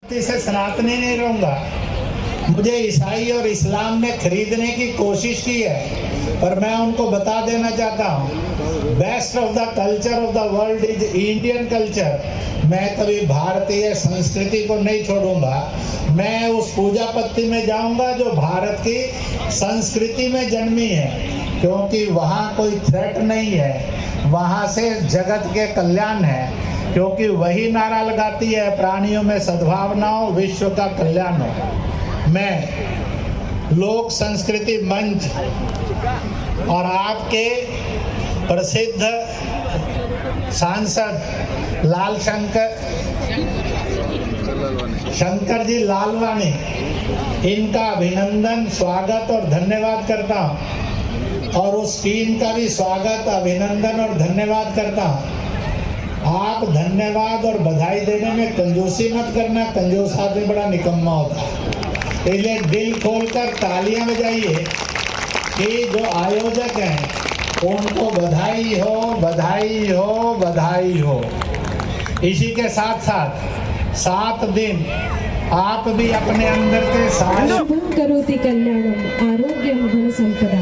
से सनातनी नहीं रहूंगा। मुझे ईसाई और इस्लाम ने खरीदने की कोशिश की है, पर मैं उनको बता देना चाहता हूँ, best of the culture of the world is Indian culture. मैं कभी भारतीय संस्कृति को नहीं छोड़ूंगा। मैं उस पूजा पत्ती में जाऊंगा जो भारत की संस्कृति में जन्मी है, क्योंकि वहाँ कोई थ्रेट नहीं है, वहाँ से जगत के कल्याण है, क्योंकि वही नारा लगाती है प्राणियों में सद्भावना हो, विश्व का कल्याण हो। मैं लोक संस्कृति मंच और आपके प्रसिद्ध सांसद लाल शंकर जी लालवानी, इनका अभिनंदन, स्वागत और धन्यवाद करता हूँ, और उस टीम का भी स्वागत, अभिनंदन और धन्यवाद करता हूँ। आप धन्यवाद और बधाई देने में कंजूसी मत करना, कंजूस आदमी बड़ा निकम्मा होता है। इसलिए दिल खोलकर तालियां बजाइए कि जो आयोजक हैं उनको बधाई हो, बधाई हो, बधाई हो। इसी के साथ साथ 7 दिन आप भी अपने अंदर के सारे करोति कल्याणम आरोग्यम धन संपदा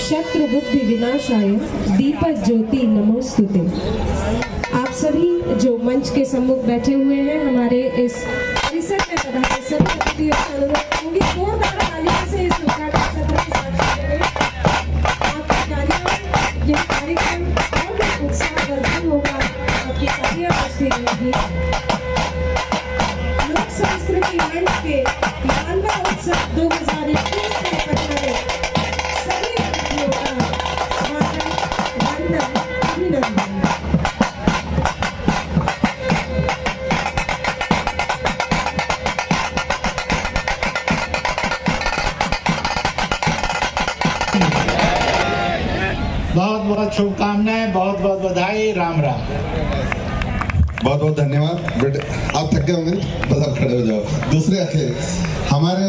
शत्रु बुद्धि विनाशाय दीपक ज्योति नमोस्तुते। आप सभी जो मंच के सम्मुख बैठे हुए हैं, हमारे इस परिसर में पधारे सभी अतिथि अनुरोध होंगी जोरदार तालियों से इस उद्घाटन सत्र की साक्षी करें। आपकी तालियों यह कार्यक्रम और भी उत्साहवर्धन होगा, आपकी तालियां बजती रहेंगी। लोक संस्कृति मंच के 92वां उत्सव 2021 में पधारे सभी अतिथियों का स्वागत, वंदन, अभिनंदन। बहुत बहुत शुभकामनाएं, बहुत बहुत बधाई, राम राम। बहुत बहुत धन्यवाद। बेटे आप थक गए होंगे, बस आप खड़े हो जाओ। दूसरे अखिल हमारे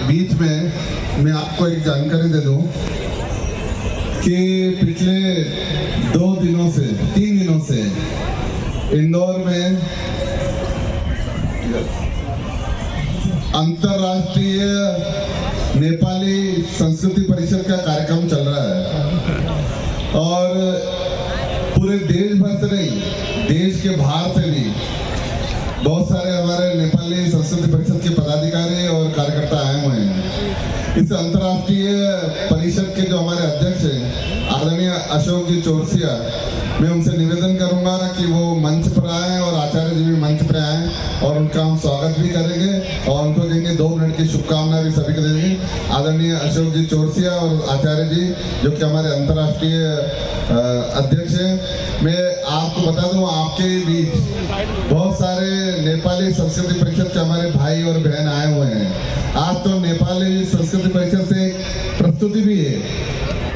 बीच में मैं आपको एक जानकारी दे दूं कि पिछले 3 दिनों से इंदौर में अंतर्राष्ट्रीय नेपाली संस्कृति परिषद का कार्यक्रम चल रहा है, और पूरे देश भर से नहीं, देश के बाहर से भी बहुत सारे हमारे नेपाली संस्कृति परिषद के पदाधिकारी और कार्यकर्ता आए हुए हैं। इस अंतर्राष्ट्रीय परिषद के जो हमारे अध्यक्ष हैं आदरणीय अशोक जी चौरसिया, मैं उनसे निवेदन करूंगा कि वो मंच पर आए और आचार्य जी भी मंच पर आए, और उनका हम स्वागत भी करेंगे और उनको देंगे 2 मिनट की शुभकामनाएं भी सभी को देंगे। आदरणीय अशोक जी चौरसिया और आचार्य जी जो कि हमारे अंतर्राष्ट्रीय अध्यक्ष हैं। मैं आपको बता दूं, आपके बीच बहुत सारे नेपाली संस्कृति परिषद के हमारे भाई और बहन आए हुए हैं। आज तो नेपाली संस्कृति परिषद से प्रस्तुति भी है,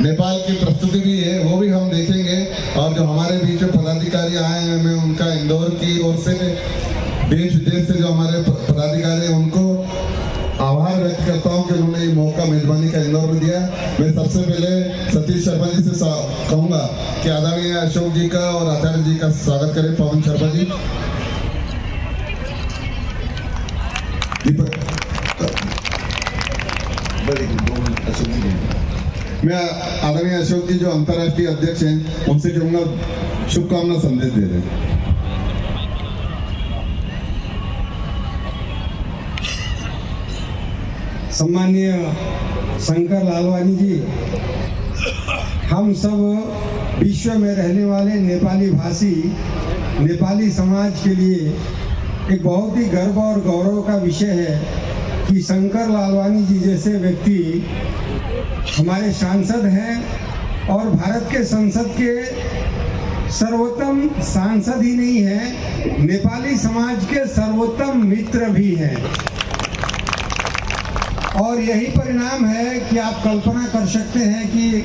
नेपाल की प्रस्तुति भी है, वो भी हम देखेंगे। और जो हमारे बीच में पदाधिकारी आए हैं, मैं उनका इंदौर की ओर से, देश विदेश से जो हमारे पदाधिकारी हैं, उनको आभार व्यक्त करता हूं कि उन्होंने ये मौका मेजबानी का इंदौर में दिया। मैं सबसे पहले सतीश शर्मा जी से कहूंगा कि आदरणीय अशोक जी का और आचार्य जी का स्वागत करें। पवन शर्मा जी, दीपक, अशोक जी। मैं आदरणीय अशोक जी जो अंतर्राष्ट्रीय अध्यक्ष हैं उनसे कहूँगा शुभकामना संदेश दे दें। सम्माननीय शंकर लालवानी जी, हम सब विश्व में रहने वाले नेपाली भाषी नेपाली समाज के लिए एक बहुत ही गर्व और गौरव का विषय है कि शंकर लालवानी जी जैसे व्यक्ति हमारे सांसद हैं, और भारत के संसद के सर्वोत्तम सांसद ही नहीं है, नेपाली समाज के सर्वोत्तम मित्र भी हैं। और यही परिणाम है कि आप कल्पना कर सकते हैं कि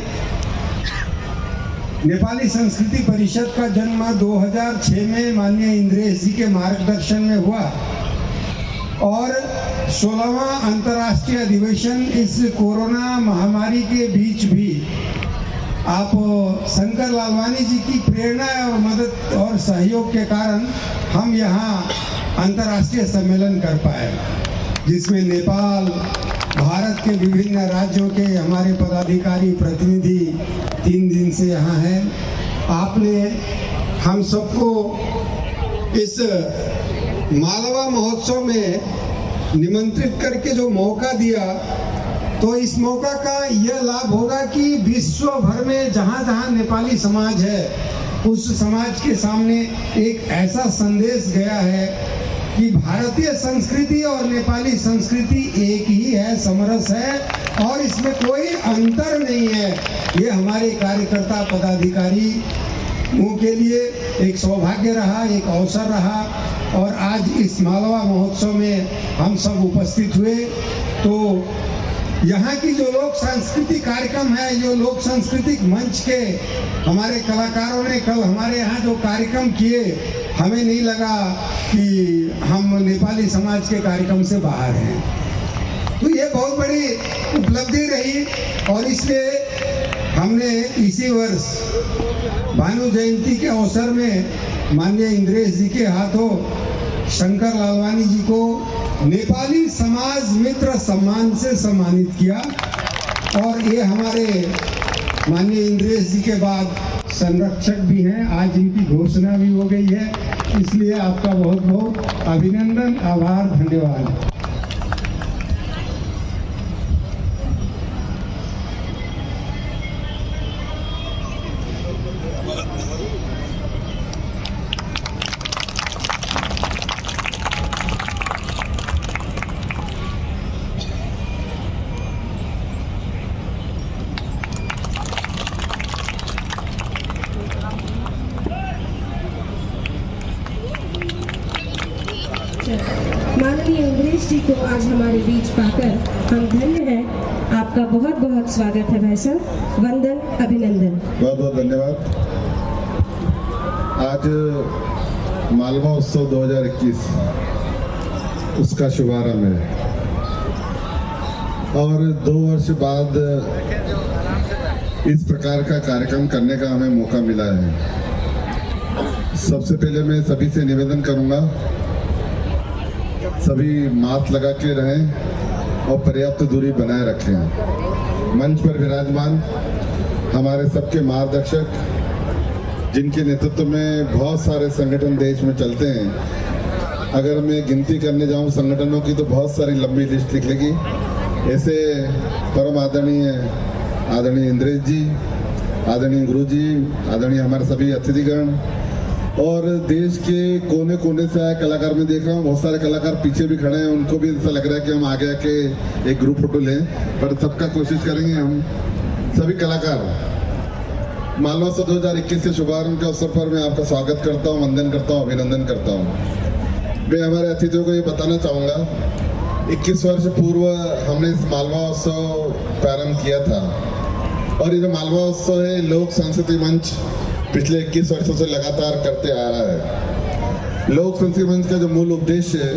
नेपाली संस्कृति परिषद का जन्म 2006 में माननीय इंद्रेश जी के मार्गदर्शन में हुआ, और 16वां अंतर्राष्ट्रीय अधिवेशन इस कोरोना महामारी के बीच भी आप शंकर लालवानी जी की प्रेरणा और मदद और सहयोग के कारण हम यहाँ अंतर्राष्ट्रीय सम्मेलन कर पाए, जिसमें नेपाल, भारत के विभिन्न राज्यों के हमारे पदाधिकारी प्रतिनिधि 3 दिन से यहाँ हैं। आपने हम सबको इस मालवा महोत्सव में निमंत्रित करके जो मौका दिया, तो इस मौका का यह लाभ होगा कि विश्व भर में जहाँ जहाँ नेपाली समाज है, उस समाज के सामने एक ऐसा संदेश गया है कि भारतीय संस्कृति और नेपाली संस्कृति एक ही है, समरस है और इसमें कोई अंतर नहीं है। ये हमारे कार्यकर्ता पदाधिकारी के लिए एक सौभाग्य रहा, एक अवसर रहा और आज इस मालवा महोत्सव में हम सब उपस्थित हुए। तो यहाँ की जो लोक सांस्कृतिक कार्यक्रम है, जो लोक सांस्कृतिक मंच के हमारे कलाकारों ने कल हमारे यहाँ जो कार्यक्रम किए, हमें नहीं लगा कि हम नेपाली समाज के कार्यक्रम से बाहर हैं। तो ये बहुत बड़ी उपलब्धि रही और इसलिए हमने इसी वर्ष भानु जयंती के अवसर में माननीय इंद्रेश जी के हाथों शंकर लालवानी जी को नेपाली समाज मित्र सम्मान से सम्मानित किया और ये हमारे माननीय इंद्रेश जी के बाद संरक्षक भी हैं। आज इनकी घोषणा भी हो गई है, इसलिए आपका बहुत बहुत अभिनंदन, आभार, धन्यवाद। माननीय इंद्रेश जी को आज हमारे बीच पाकर हम धन्य हैं। आपका बहुत बहुत स्वागत है भाई साहब, वंदन, अभिनंदन। बहुत बहुत धन्यवाद। आज मालवा उत्सव 2021 उसका शुभारंभ है और 2 वर्ष बाद इस प्रकार का कार्यक्रम करने का हमें मौका मिला है। सबसे पहले मैं सभी से निवेदन करूंगा, सभी मास्क लगा के रहें और पर्याप्त दूरी बनाए रखें। मंच पर विराजमान हमारे सबके मार्गदर्शक, जिनके नेतृत्व में बहुत सारे संगठन देश में चलते हैं, अगर मैं गिनती करने जाऊं संगठनों की तो बहुत सारी लंबी लिस्ट निकलेगी। ऐसे परम आदरणीय इंद्रेश जी, आदरणीय गुरु जी, आदरणीय हमारे सभी अतिथिगण और देश के कोने कोने से आए कलाकार में देख रहा हूँ, बहुत सारे कलाकार पीछे भी खड़े हैं। उनको भी ऐसा लग रहा है कि हम आगे आके एक ग्रुप फोटो लें, पर सबका कोशिश करेंगे हम सभी कलाकार। मालवा उत्सव 2021 के शुभारंभ के अवसर पर मैं आपका स्वागत करता हूँ, वंदन करता हूँ, अभिनंदन करता हूँ। मैं हमारे अतिथियों को ये बताना चाहूँगा, 21 वर्ष पूर्व हमने इस मालवा उत्सव प्रारंभ किया था और ये जो मालवा उत्सव है, लोक सांस्कृतिक मंच पिछले 21 वर्षों से लगातार करते आ रहा है। लोक सांस्कृतिक मंच का जो मूल उद्देश्य है,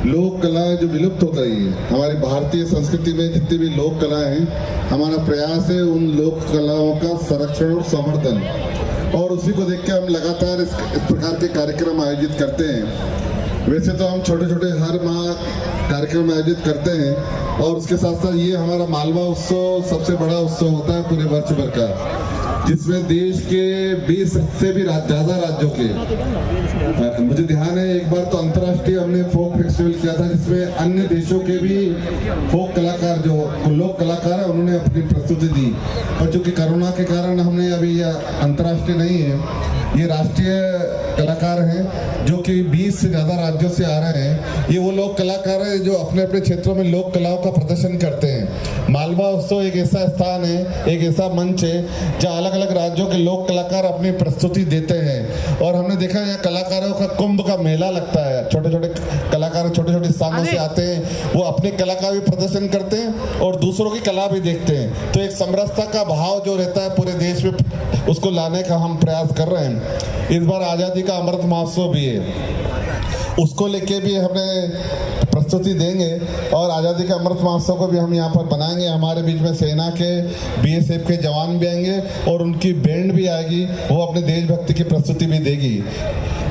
लोक कलाएं जो विलुप्त हो रही है, हमारी भारतीय संस्कृति में जितनी भी लोक कलाएं हैं, हमारा प्रयास है उन लोक कलाओं का संरक्षण और संवर्धन, और उसी को देख के हम लगातार इस प्रकार के कार्यक्रम आयोजित करते हैं। वैसे तो हम छोटे छोटे हर माह कार्यक्रम आयोजित करते हैं और उसके साथ साथ ये हमारा मालवा उत्सव सबसे बड़ा उत्सव होता है पूरे वर्ष भर का, जिसमें देश के 20 से भी ज़्यादा राज्यों के, मुझे ध्यान है एक बार तो अंतर्राष्ट्रीय हमने फोक फेस्टिवल किया था, जिसमें अन्य देशों के भी फोक कलाकार जो लोक कलाकार है उन्होंने अपनी प्रस्तुति दी। और चूंकि कोरोना के कारण हमने अभी यह अंतर्राष्ट्रीय नहीं है, ये राष्ट्रीय कलाकार हैं जो कि 20 से ज़्यादा राज्यों से आ रहे हैं। ये वो लोक कलाकार हैं जो अपने अपने क्षेत्रों में लोक कलाओं का प्रदर्शन करते हैं। मालवा उत्सव एक ऐसा स्थान है, एक ऐसा मंच है जहाँ अलग अलग राज्यों के लोक कलाकार अपनी प्रस्तुति देते हैं और हमने देखा यहाँ कलाकारों का कुंभ का मेला लगता है। छोटे छोटे कलाकार छोटे छोटे स्थानों से आते हैं, वो अपनी कला का भी प्रदर्शन करते हैं और दूसरों की कला भी देखते हैं। तो एक समरसता का भाव जो रहता है पूरे देश में, उसको लाने का हम प्रयास कर रहे हैं। इस बार आज़ादी का अमृत महोत्सव भी है, उसको लेके भी हमें प्रस्तुति देंगे और आज़ादी के अमृत महोत्सव को भी हम यहाँ पर बनाएंगे। हमारे बीच में सेना के, बीएसएफ के जवान भी आएंगे और उनकी बैंड भी आएगी, वो अपने देशभक्ति की प्रस्तुति भी देगी।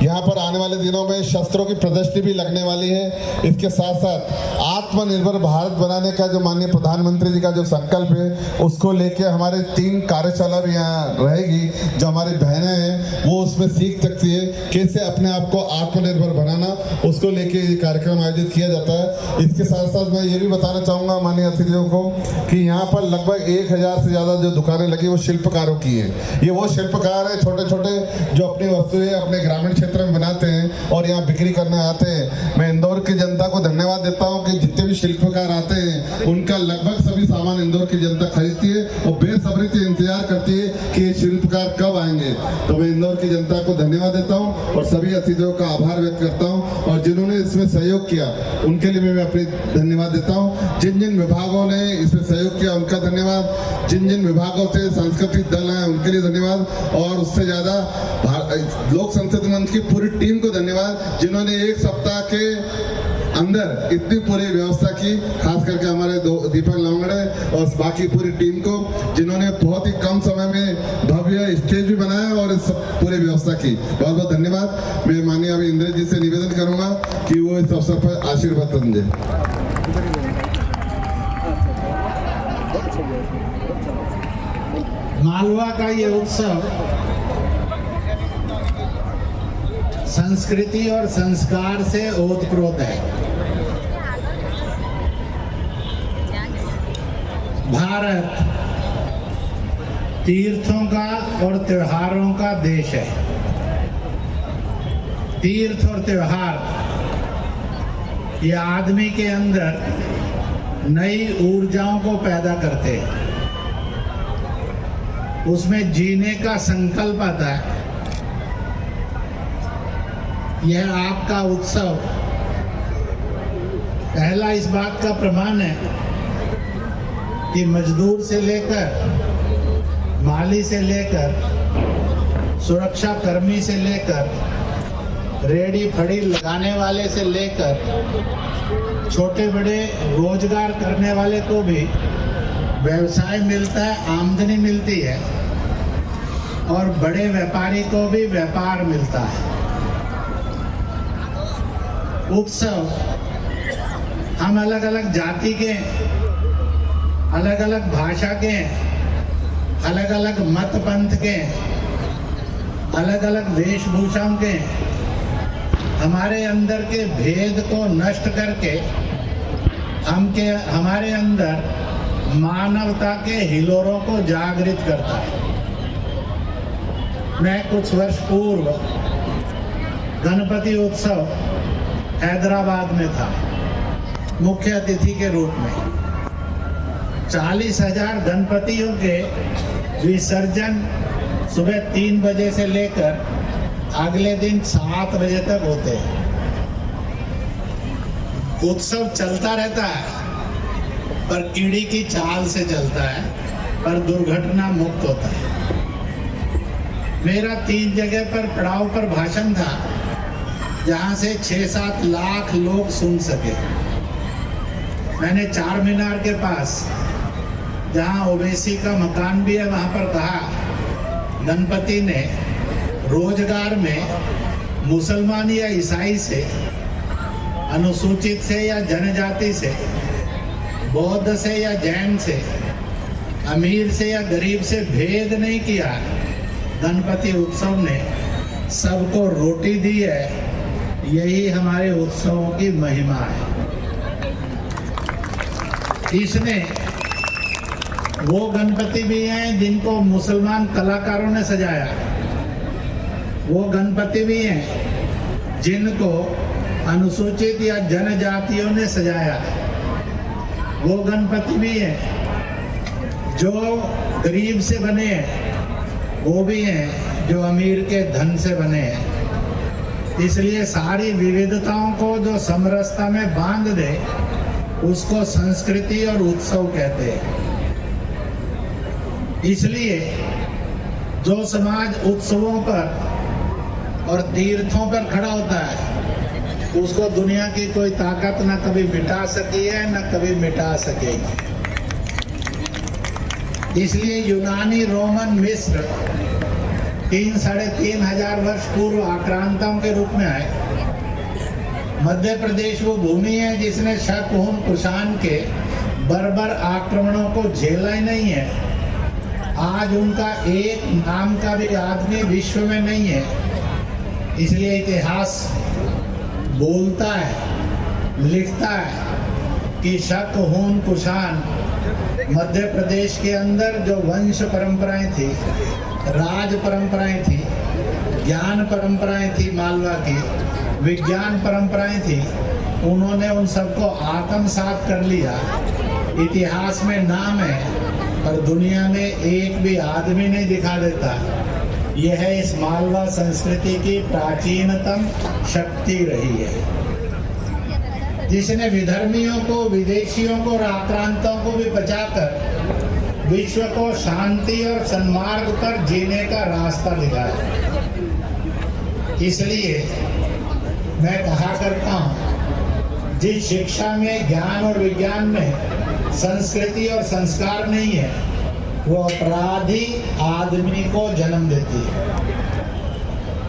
यहाँ पर आने वाले दिनों में शस्त्रों की प्रदर्शनी भी लगने वाली है। इसके साथ साथ आत्मनिर्भर भारत बनाने का जो माननीय प्रधानमंत्री जी का जो संकल्प है, उसको लेके हमारे 3 कार्यशाला भी यहाँ रहेगी। जो हमारी बहनें हैं वो उसमें सीख सकती है कैसे अपने आप को आत्मनिर्भर बनाना, उसको लेके ये कार्यक्रम आयोजित किया जाता है। इसके साथ साथ मैं ये भी बताना चाहूँगा माननीय अतिथियों को कि यहाँ पर लगभग 1000 से ज़्यादा जो दुकानें लगी वो शिल्पकारों की है। ये वो शिल्पकार है छोटे छोटे जो अपनी वस्तुएं अपने ग्रामीण क्षेत्र में बनाते हैं और यहाँ बिक्री करने आते हैं। मैं इंदौर की जनता को धन्यवाद देता हूँ कि जितने भी शिल्पकार आते हैं उनका लगभग सभी सामान इंदौर की जनता खरीदती है और बेसब्री से इंतजार करती है कि ये शिल्पकार कब आएंगे। तो मैं इंदौर की जनता को धन्यवाद देता हूँ और सभी अतिथियों का आभार व्यक्त करता हूँ और जिन्होंने इसमें सहयोग किया उनके लिए मैं अपनी धन्यवाद देता हूँ। जिन जिन विभागों ने इसमें सहयोग किया उनका धन्यवाद, जिन जिन विभागों से सांस्कृतिक दल हैं उनके लिए धन्यवाद और उससे ज़्यादा लोक संसद मंच की पूरी टीम को धन्यवाद जिन्होंने 1 सप्ताह के अंदर इतनी पूरी व्यवस्था की, खास करके हमारे दीपक लवंगड़े और बाकी पूरी टीम को जिन्होंने बहुत ही कम समय में भव्य स्टेज भी बनाया और इस पूरी व्यवस्था की। बहुत बहुत धन्यवाद। मैं माननीय अभी इंद्र जी से निवेदन करूंगा कि वो इस अवसर पर आशीर्वाद दें। मालवा का ये उत्सव संस्कृति और संस्कार से ओतप्रोत है। भारत तीर्थों का और त्योहारों का देश है। तीर्थ और त्योहार ये आदमी के अंदर नई ऊर्जाओं को पैदा करते हैं, उसमें जीने का संकल्प आता है। यह आपका उत्सव पहला इस बात का प्रमाण है कि मजदूर से लेकर माली से लेकर सुरक्षा कर्मी से लेकर रेडी फड़ी लगाने वाले से लेकर छोटे बड़े रोजगार करने वाले को भी व्यवसाय मिलता है, आमदनी मिलती है और बड़े व्यापारी को भी व्यापार मिलता है। उत्सव हम अलग अलग जाति के, अलग अलग भाषा के, अलग अलग मत पंथ के, अलग अलग वेशभूषाओं के, हमारे अंदर के भेद को नष्ट करके हमारे अंदर मानवता के हिलोरों को जागृत करता है। मैं कुछ वर्ष पूर्व गणपति उत्सव हैदराबाद में था, मुख्य अतिथि के रूप में। 40,000 गणपतियों के विसर्जन सुबह 3 बजे से लेकर अगले दिन 7 बजे तक होते हैं। उत्सव चलता रहता है पर कीड़ी की चाल से चलता है, पर दुर्घटना मुक्त होता है। मेरा 3 जगह पर पड़ाव पर भाषण था जहां से 6-7 लाख लोग सुन सके। मैंने चार मीनार के पास, जहां ओवैसी का मकान भी है, वहां पर कहा गणपति ने रोजगार में मुसलमान या ईसाई से, अनुसूचित से या जनजाति से, बौद्ध से या जैन से, अमीर से या गरीब से भेद नहीं किया। गणपति उत्सव ने सबको रोटी दी है। यही हमारे उत्सवों की महिमा है। इसमें वो गणपति भी हैं जिनको मुसलमान कलाकारों ने सजाया, वो गणपति भी हैं जिनको अनुसूचित या जनजातियों ने सजाया, वो गणपति भी हैं जो गरीब से बने हैं, वो भी हैं जो अमीर के धन से बने हैं। इसलिए सारी विविधताओं को जो समरसता में बांध दे उसको संस्कृति और उत्सव कहते हैं। इसलिए जो समाज उत्सवों पर और तीर्थों पर खड़ा होता है उसको दुनिया की कोई ताकत न कभी मिटा सकी है न कभी मिटा सकेगी। इसलिए यूनानी, रोमन, मिस्र 3,500 वर्ष पूर्व आक्रांताओं के रूप में आए। मध्य प्रदेश वो भूमि है जिसने शक, हुन, कुषाण के बर्बर आक्रमणों को झेला ही नहीं है। आज उनका एक नाम का भी आदमी विश्व में नहीं है। इसलिए इतिहास बोलता है, लिखता है कि शक, हुन, कुषाण मध्य प्रदेश के अंदर जो वंश परंपराएं थी, राज परंपराएं थी, ज्ञान परंपराएं थी, मालवा की विज्ञान परंपराएं थी, उन्होंने उन सबको आत्मसात कर लिया। इतिहास में नाम है पर दुनिया में एक भी आदमी नहीं दिखा देता। यह है इस मालवा संस्कृति की प्राचीनतम शक्ति रही है, जिसने विधर्मियों को, विदेशियों को और आक्रांतों को भी बचाकर विश्व को शांति और सन्मार्ग पर जीने का रास्ता दिखाया। इसलिए मैं कहा करता हूँ, जिस शिक्षा में, ज्ञान और विज्ञान में संस्कृति और संस्कार नहीं है, वो अपराधी आदमी को जन्म देती है।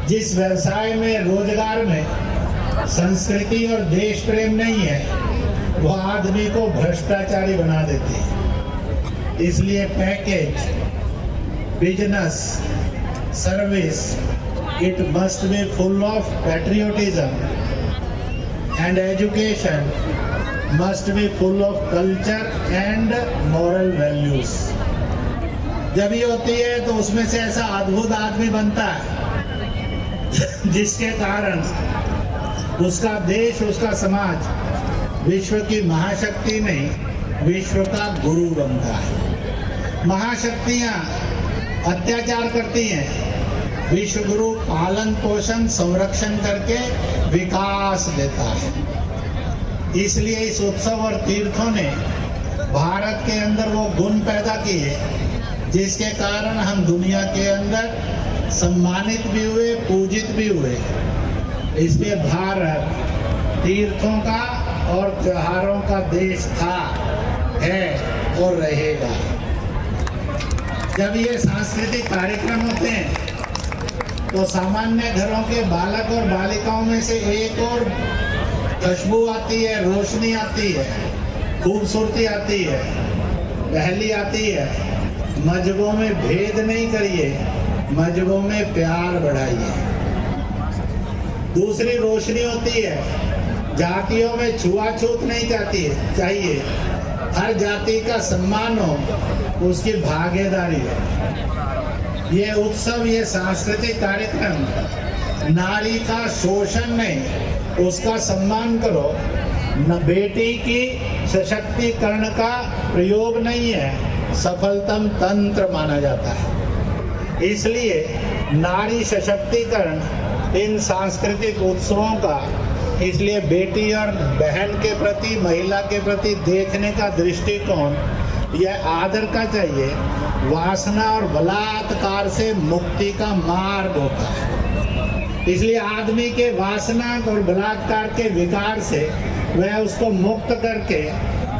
जिस व्यवसाय में, रोजगार में संस्कृति और देश प्रेम नहीं है, वो आदमी को भ्रष्टाचारी बना देती है। इसलिए package, business, service, it must be full of patriotism and education must be full of culture and moral values. जब ये होती है तो उसमें से ऐसा अद्भुत आदमी बनता है जिसके कारण उसका देश, उसका समाज विश्व की महाशक्ति नहीं, विश्व का गुरु बनता है। महाशक्तियां अत्याचार करती हैं, विश्व गुरु पालन पोषण संरक्षण करके विकास देता है। इसलिए इस उत्सव और तीर्थों ने भारत के अंदर वो गुण पैदा किए जिसके कारण हम दुनिया के अंदर सम्मानित भी हुए, पूजित भी हुए। इसलिए भारत तीर्थों का और त्योहारों का देश था, है और रहेगा। जब ये सांस्कृतिक कार्यक्रम होते हैं तो सामान्य घरों के बालक और बालिकाओं में से एक और खुशबू आती है, रोशनी आती है, खूबसूरती आती है, पहली आती है। मजहबों में भेद नहीं करिए, मजहबों में प्यार बढ़ाइए। दूसरी रोशनी होती है, जातियों में छुआछूत नहीं चाहिए, हर जाति का सम्मान हो, उसकी भागीदारी है। ये उत्सव, ये सांस्कृतिक कार्यक्रम नारी का शोषण नहीं, उसका सम्मान करो। न बेटी की सशक्तिकरण का प्रयोग नहीं है, सफलतम तंत्र माना जाता है। इसलिए नारी सशक्तिकरण इन सांस्कृतिक उत्सवों का, इसलिए बेटी और बहन के प्रति, महिला के प्रति देखने का दृष्टिकोण यह आदर का चाहिए। वासना और बलात्कार से मुक्ति का मार्ग होता है। इसलिए आदमी के वासना और बलात्कार के विकार से वह उसको मुक्त करके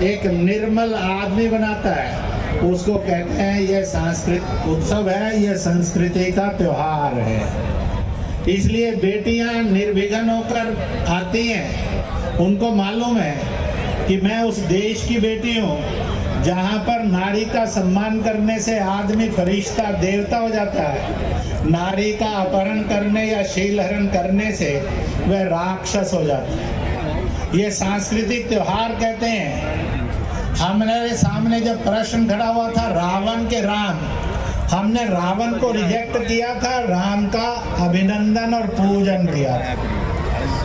एक निर्मल आदमी बनाता है। उसको कहते हैं यह सांस्कृतिक उत्सव है, यह संस्कृति का त्योहार है। इसलिए बेटियां निर्विघ्न होकर आती हैं, उनको मालूम है कि मैं उस देश की बेटी हूँ जहाँ पर नारी का सम्मान करने से आदमी फरिश्ता, देवता हो जाता है। नारी का अपहरण करने या शीलहरण करने से वह राक्षस हो जाता है। ये सांस्कृतिक त्योहार कहते हैं। हमारे सामने जब प्रश्न खड़ा हुआ था रावण के राम, हमने रावण को रिजेक्ट किया था, राम का अभिनंदन और पूजन किया था।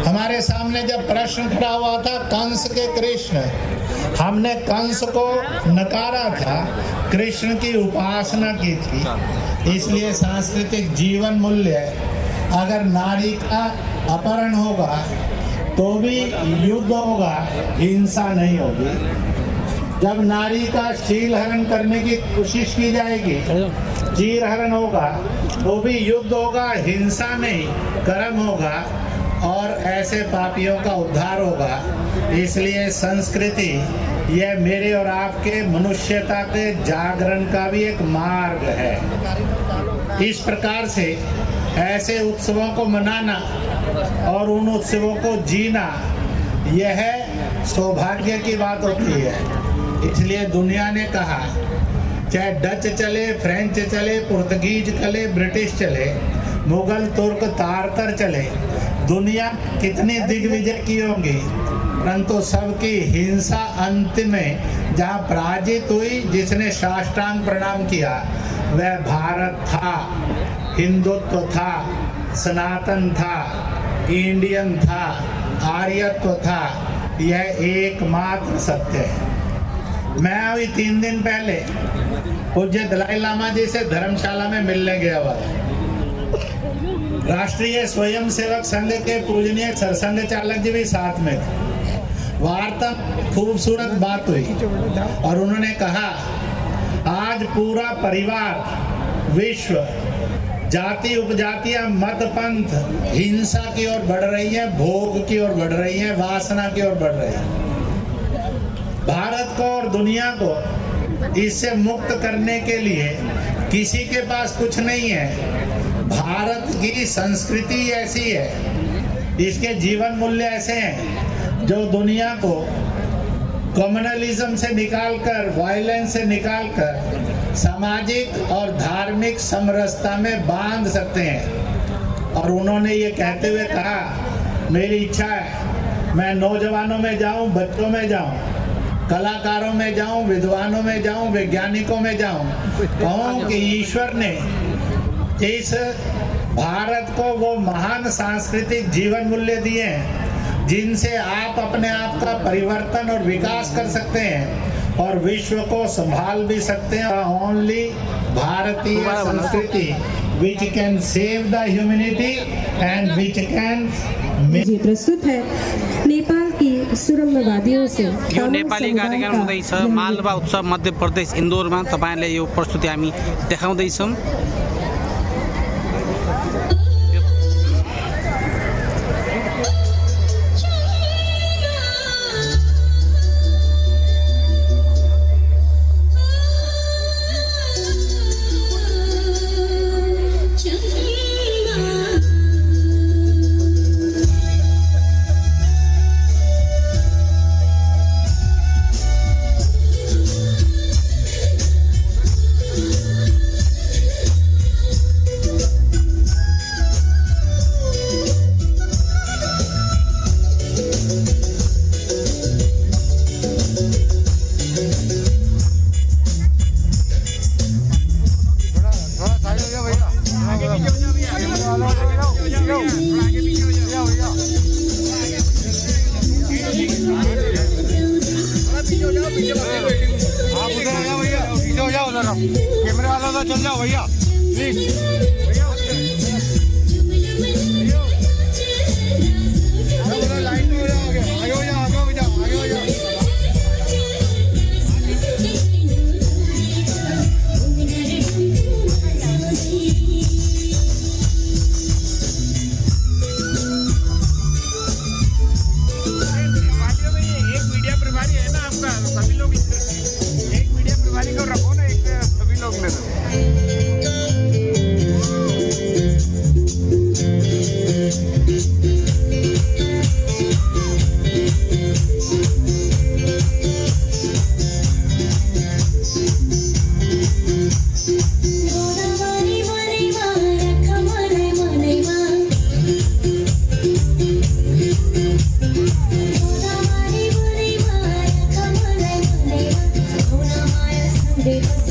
हमारे सामने जब प्रश्न खड़ा हुआ था कंस के कृष्ण, हमने कंस को नकारा था, कृष्ण की उपासना की थी। इसलिए सांस्कृतिक जीवन मूल्य, अगर नारी का अपहरण होगा तो भी युद्ध होगा, हिंसा नहीं होगी। जब नारी का शीलहरण करने की कोशिश की जाएगी, चीरहरण होगा, तो भी युद्ध होगा, हिंसा नहीं, कर्म होगा और ऐसे पापियों का उद्धार होगा। इसलिए संस्कृति यह मेरे और आपके मनुष्यता के जागरण का भी एक मार्ग है। इस प्रकार से ऐसे उत्सवों को मनाना और उन उत्सवों को जीना, यह सौभाग्य की बात होती है। इसलिए दुनिया ने कहा, चाहे डच चले, फ्रेंच चले, पुर्तगीज चले, ब्रिटिश चले, मुगल, तुर्क, तारकर चले, दुनिया कितनी दिग्विजय की होंगी, परंतु सबकी हिंसा अंत में जहाँ पराजित हुई, जिसने साष्टांग प्रणाम किया वह भारत था, हिंदुत्व था, सनातन था, इंडियन था, आर्यत्व था। यह एकमात्र सत्य है। मैं अभी 3 दिन पहले पूज्य दलाई लामा जी से धर्मशाला में मिलने गया हुआ था। राष्ट्रीय स्वयंसेवक संघ के पूजनीय सरसंघ चालक जी भी साथ में थे। वार्ता खूबसूरत बात हुई और उन्होंने कहा, आज पूरा परिवार, विश्व, जाति उपजातियां, मत पंथ हिंसा की ओर बढ़ रही है, भोग की ओर बढ़ रही है, वासना की ओर बढ़ रही है। भारत को और दुनिया को इससे मुक्त करने के लिए किसी के पास कुछ नहीं है। भारत की संस्कृति ऐसी है, इसके जीवन मूल्य ऐसे हैं जो दुनिया को कम्युनलिज्म से निकालकर, वायलेंस से निकालकर सामाजिक और धार्मिक समरसता में बांध सकते हैं। और उन्होंने ये कहते हुए कहा, मेरी इच्छा है मैं नौजवानों में जाऊं, बच्चों में जाऊं, कलाकारों में जाऊं, विद्वानों में जाऊं, वैज्ञानिकों में जाऊं, कहूं कि ईश्वर ने इस भारत को वो महान सांस्कृतिक जीवन मूल्य दिए हैं जिनसे आप अपने आप का परिवर्तन और विकास कर सकते हैं और विश्व को संभाल भी सकते हैं। ओनली भारतीय संस्कृति which can save the humanity and which can जी प्रस्तुत है नेपाल की सुरम्य वादियों से यो नेपाली कार्यक्रम हुँदैछ मालवा उत्सव मध्य प्रदेश इन्दौरमा। तपाईहरुले यो प्रस्तुति हामी देखाउँदैछौँ। कैमरे वाला तो चल जाओ भैया प्लीज। लाइन में हो जाओ, आगे हो जाओ, आगे हो जाओ, आगे हो जाओ। एक मीडिया प्रभारी है ना आपका, सभी लोग एक मीडिया प्रभारी को रखो ना, एक सभी लोग ले लो। It's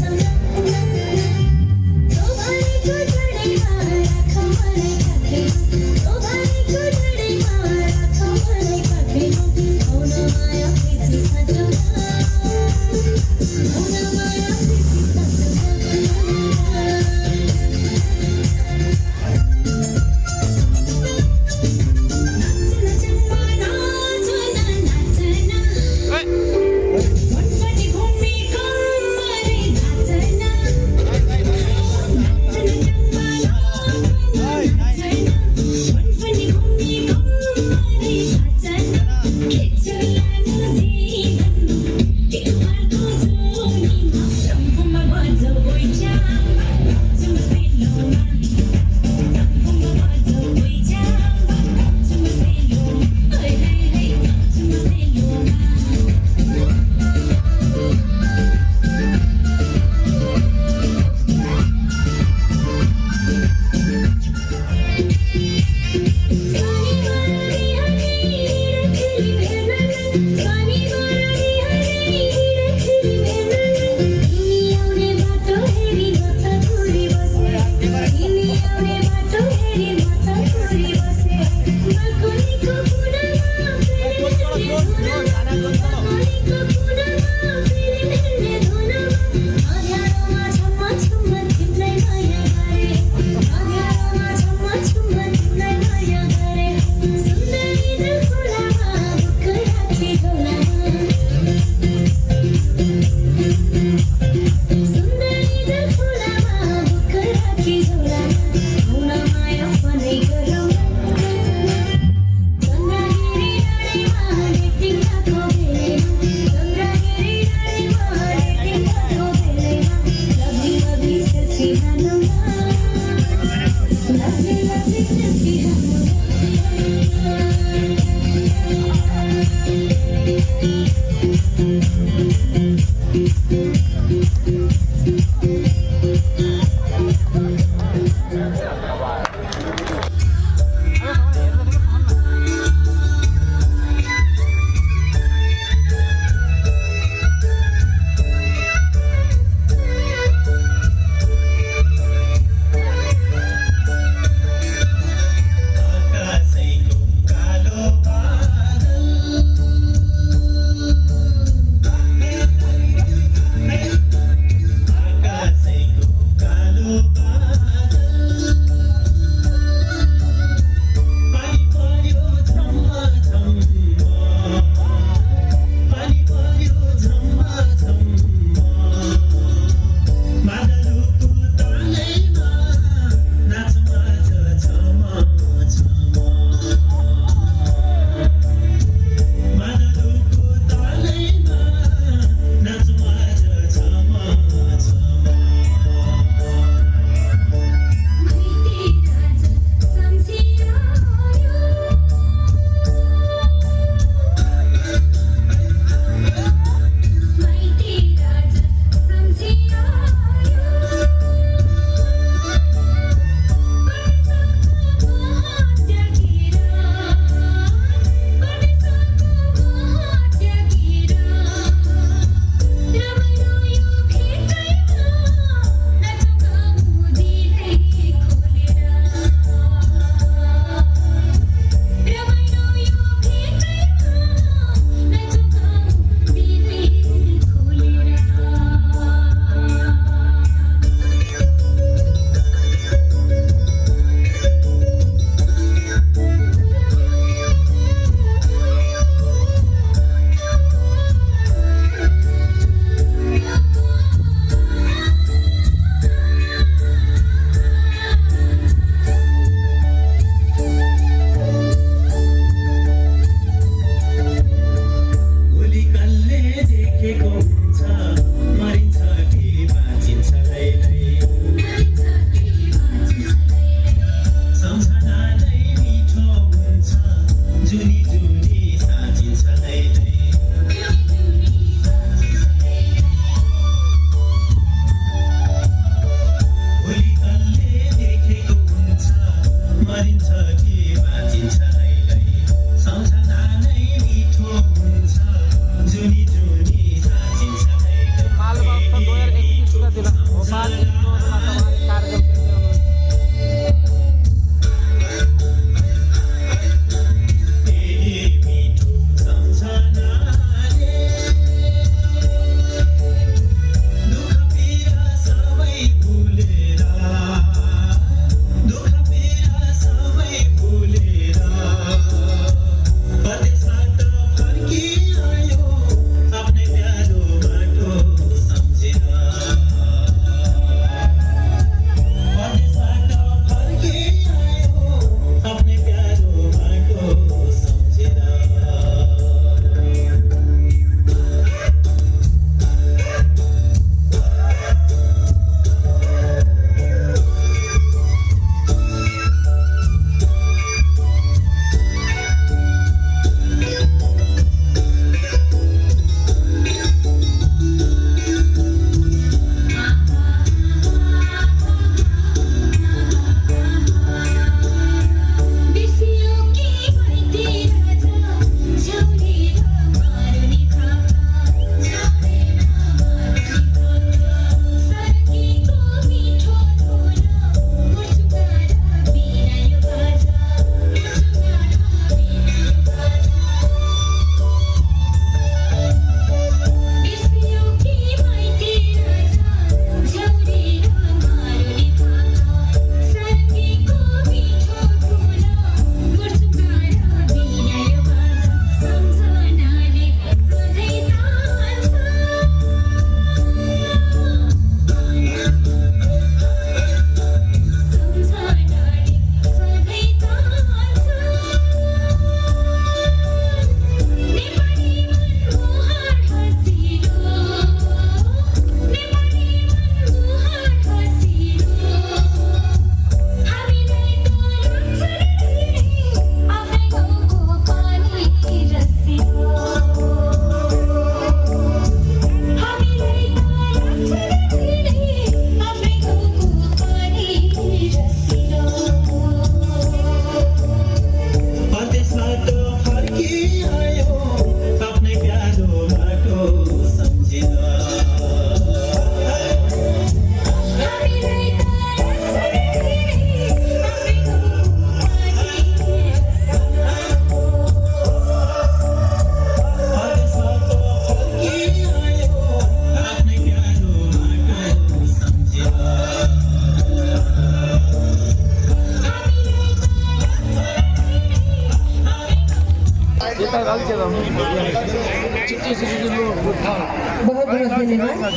बहुत बहुत धन्यवाद।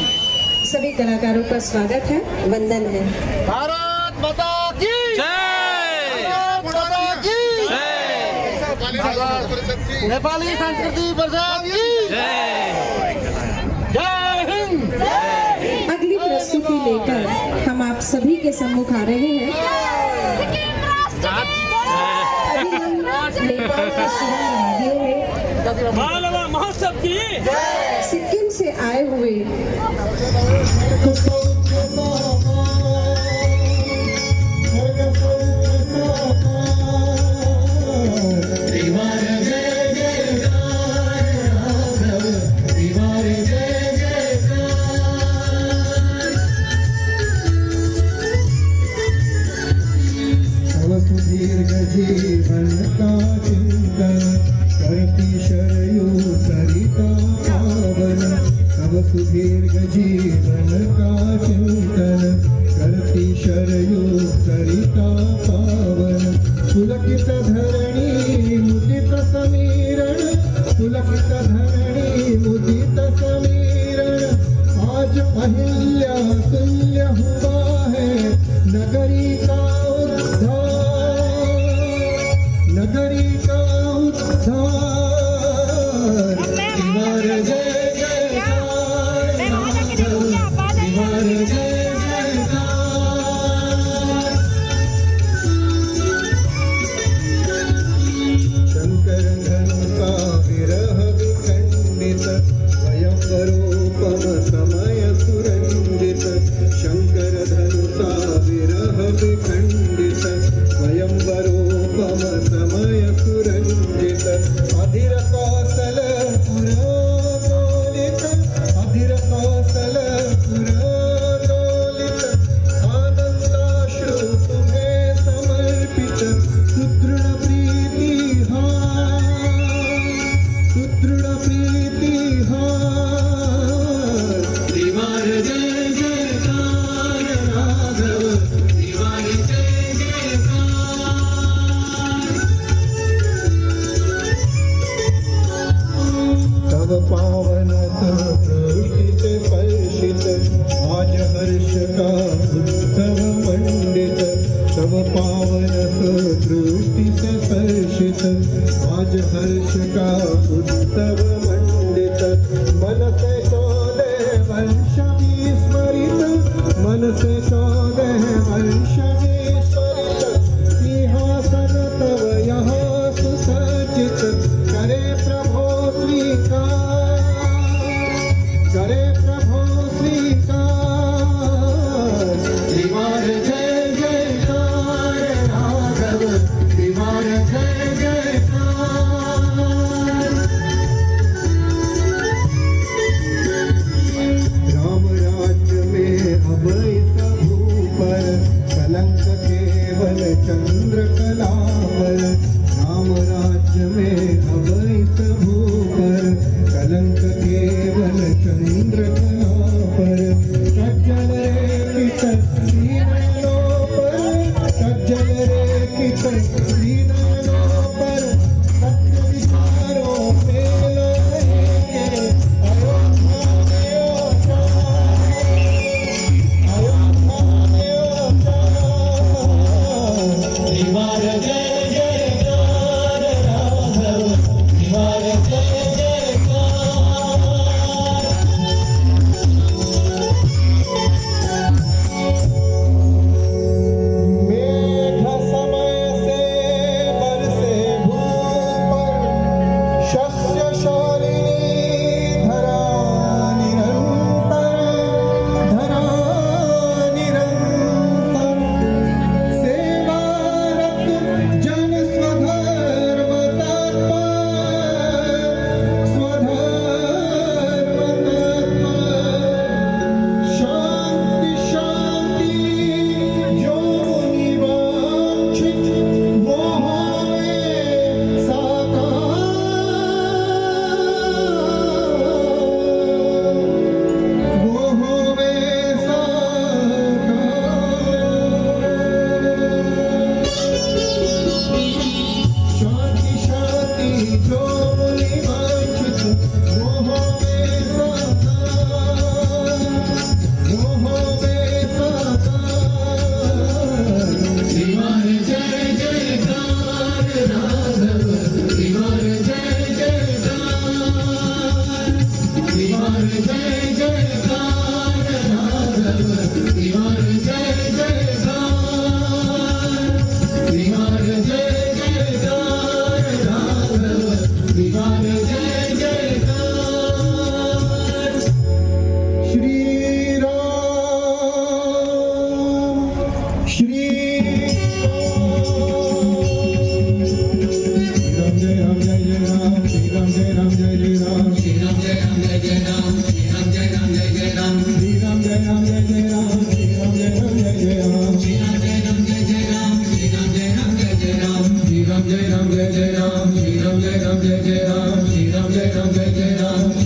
सभी कलाकारों का स्वागत है, वंदन है। भारत माता की जय भारत माता की नेपाली संस्कृति परिषद की जय हिंद। अगली प्रस्तुति लेकर हम आप सभी के सम्मुख आ रहे हैं। अभी हम नेपाल के सुगम वादियों में महोत्सव की सिक्किम से आए हुए दीर्घ जीवन का चिंतन करती शरयू सरिता पावन। तब सुदीर्घ जीवन का चिंतन करती शरयू सरिता पावन। पुलकित धरणी मुदित समीरण, पुलकित धरणी मुदित समीरण। आज अहिल्या तुल्य हुआ है नगरी का उद्धार, नगरी का उद्धार। तिवार जय जयकार माधव, तिवार जय जयकार। शंकर धनु का विरह विखंडित, स्वयंवरोपम समय सुरंजित। शंकर धनु का विरह विखंडित, स्वयंवरोपम समय सुरंजित। अधीर कौशल पुरोदोलित, अधीर कौशल पुरोदोलित। आनंदाश्रु तुम्हें समर्पित, सुदृढ़ प्रीति हार, सुदृढ़ प्रीति हार। तिवार जय जयकार राघव, तिवार जय जयकार। तब पावन सृष्टि से पर्षित, आज हर्ष का उत्सव मंडित। तब पावन सृष्टि से पर्षित, आज हर्ष का उत्सव मंडित। मन से 14 वर्ष विस्मरित, मन से 14 वर्ष विस्मरित। सिंहासन तब यहाँ सुसज्जित, करे प्रभो स्वीकार, करे प्रभो स्वीकार। तिवार जय जयकार राघव, तिवार जय जयकार। राम राज्य में अब इस भूपर, कलंक केवल चंद्रकला पर। राम राज्य में अब इस भूपर, कलंक केवल चंद्रकला पर। सज्जन रेखित दीनों पर, सज्जन रेखित दीनों पर। सत्य विचारों पे लाएंगे अयोध्या में उद्धार, अयोध्या में उद्धार। तिवार जय जयकार राघव, तिवार जय जयकार।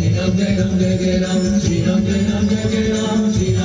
Shri Ram Jai Ram Jai Ram, Shri Ram Jai Ram Jai Ram, Shri Ram